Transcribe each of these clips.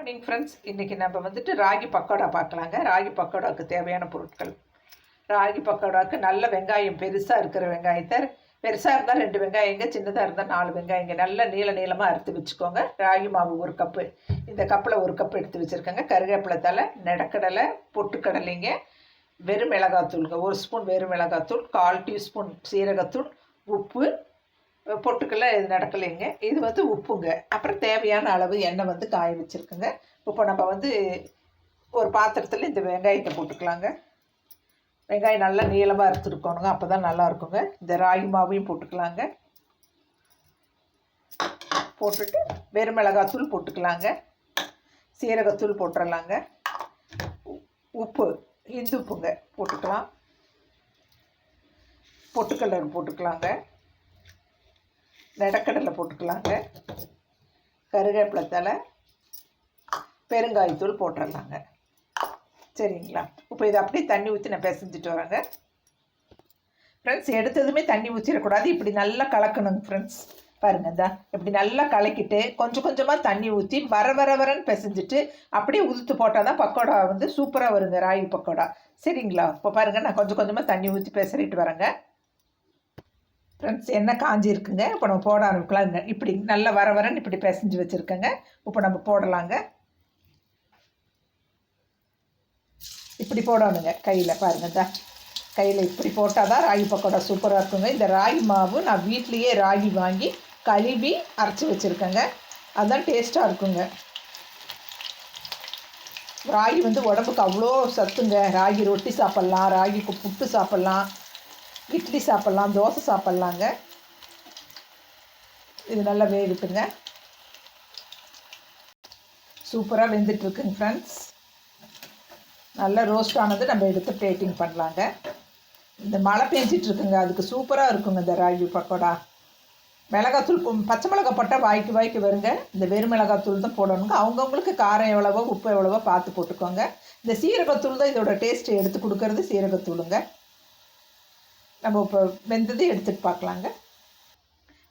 Morning friends, இன்றைக்கி நம்ம வந்துட்டு ராகி பக்கோடா பார்க்கலாங்க. ராகி பக்கோடாவுக்கு தேவையான பொருட்கள். ராகி பக்கோடாவுக்கு நல்ல வெங்காயம், பெருசாக இருக்கிற வெங்காயத்தை, பெருசாக இருந்தால் 2 வெங்காயங்க, சின்னதாக இருந்தால் 4 வெங்காயங்க, நல்ல நீளமாக அறுத்து வச்சுக்கோங்க. ராகி மாவு 1 கப்பு, இந்த கப்பில் 1 கப் எடுத்து வச்சுருக்கேங்க. கருவேப்பிலை தலை, நிலக்கடலை, பொட்டுக்கடலைங்க, வெறும் மிளகாத்தூளுங்க, 1 ஸ்பூன் வெறும் மிளகாத்தூள், 1/4 டீஸ்பூன் சீரகத்தூள், உப்பு, பொட்டுக்கல்ல இது நடக்கலைங்க. இது வந்து உப்புங்க. அப்புறம் தேவையான அளவு எண்ணெய் வந்து காய வச்சுருக்குங்க. இப்போ நம்ம வந்து ஒரு பாத்திரத்தில் இந்த வெங்காயத்தை போட்டுக்கலாங்க. வெங்காயம் நல்லா நீளமாக அறுத்துருக்கணுங்க, அப்போ தான் நல்லா இருக்குங்க. இந்த ராகி மாவையும் போட்டுக்கலாங்க. போட்டுட்டு வெறும் மிளகாத்தூள் போட்டுக்கலாங்க, சீரகத்தூள் போட்டுடலாங்க, உப்பு இந்து உப்புங்க போட்டுக்கலாம், பொட்டுக்கடலை போட்டுக்கலாங்க, நிலக்கடலை போட்டுக்கலாங்க, கருவேப்பிலை தலை, பெருங்காயத்தூள் போட்டுடலாங்க. சரிங்களா? இப்போ இதை அப்படியே தண்ணி ஊற்றி நான் பிசைஞ்சிட்டு வரேங்க. ஃப்ரெண்ட்ஸ், எடுத்ததுமே தண்ணி ஊற்றிடக்கூடாது, இப்படி நல்லா கலக்கணுங்க ஃப்ரெண்ட்ஸ். பாருங்கள், தான் இப்படி நல்லா கலக்கிட்டு கொஞ்சம் கொஞ்சமாக தண்ணி ஊற்றி வரன்னு பிசைஞ்சிட்டு அப்படியே உதுத்து போட்டால் தான் பக்கோடா வந்து சூப்பராக வருங்க, ராகி பக்கோடா. சரிங்களா? இப்போ பாருங்கள், நான் கொஞ்சம் கொஞ்சமாக தண்ணி ஊற்றி பிசறிட்டு வரேங்க. ஃப்ரெண்ட்ஸ், எண்ணெய் காஞ்சி இருக்குங்க. இப்போ நம்ம போட ஆரம்பிக்கலாம். இப்படி நல்லா வரன்னு இப்படி பிசைஞ்சு வச்சுருக்கேங்க. இப்போ நம்ம போடலாங்க. இப்படி போடணுங்க கையில். பாருங்கள், தான் கையில் இப்படி போட்டால் தான் ராகி பக்கோடா சூப்பராக இருக்குங்க. இந்த ராகி மாவு நான் வீட்லேயே ராகி வாங்கி கழுவி அரைச்சி வச்சுருக்கேங்க. அதுதான் டேஸ்ட்டாக இருக்குங்க. ராகி வந்து உடம்புக்கு அவ்வளோ சத்துங்க. ராகி ரொட்டி சாப்பிட்லாம், ராகி புட்டு சாப்பிட்லாம், இட்லி சாப்பிட்லாம், தோசை சாப்பிட்லாங்க. இது நல்லா வேகட்டுங்க. சூப்பராக வெந்துட்டுருக்குங்க ஃப்ரெண்ட்ஸ். நல்லா ரோஸ்ட் ஆனது நம்ம எடுத்து பிளேட்டிங் பண்ணலாங்க. இந்த மழை பெஞ்சிட்ருக்குங்க, அதுக்கு சூப்பராக இருக்குங்க இந்த ராகி பக்கோடா. மிளகாத்தூள், பச்சை மிளகாய் போட்டால் வாய்க்கு வருங்க. இந்த வெறும் மிளகாத்தூள் தான் போடணுங்க. அவங்கவுங்களுக்கு காரம் எவ்வளவோ உப்பு எவ்வளவோ பார்த்து போட்டுக்கோங்க. இந்த சீரகத்தூள் தான் இதோட டேஸ்ட்டு எடுத்து கொடுக்கறது, சீரகத்தூளுங்க. நம்ம இப்போ வெந்தது எடுத்துகிட்டு பார்க்கலாங்க.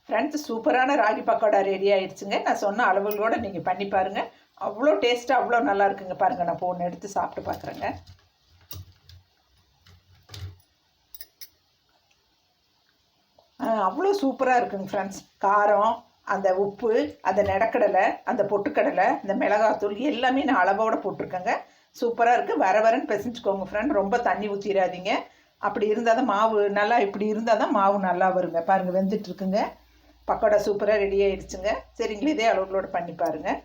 ஃப்ரெண்ட்ஸ், சூப்பரான ராகி பக்கோடா ரெடி ஆகிடுச்சுங்க. நான் சொன்ன அளவுகளோடு நீங்கள் பண்ணி பாருங்கள். அவ்வளோ டேஸ்ட்டாக அவ்வளோ நல்லா இருக்குங்க. பாருங்கள், நான் இப்போ ஒன்று எடுத்து சாப்பிட்டு பார்க்குறேங்க. அவ்வளோ சூப்பராக இருக்குங்க ஃப்ரெண்ட்ஸ். காரம், அந்த உப்பு, அந்த நிலக்கடலை, அந்த பொட்டுக்கடலை, இந்த மிளகாத்தூள் எல்லாமே நான் அளவோடு போட்டிருக்கேங்க. சூப்பராக இருக்குது. வரன்னு பிசைஞ்சுக்கோங்க ஃப்ரெண்ட். ரொம்ப தண்ணி ஊற்றிடாதீங்க. அப்படி இருந்தால் தான் மாவு நல்லா, இப்படி இருந்தால் தான் மாவு நல்லா வருங்க. பாருங்கள், வெந்துட்டுருக்குங்க. பக்கோடா சூப்பராக ரெடி ஆகிடுச்சுங்க. சரிங்களா? இதே அளவுகளோடு பண்ணி பாருங்கள்.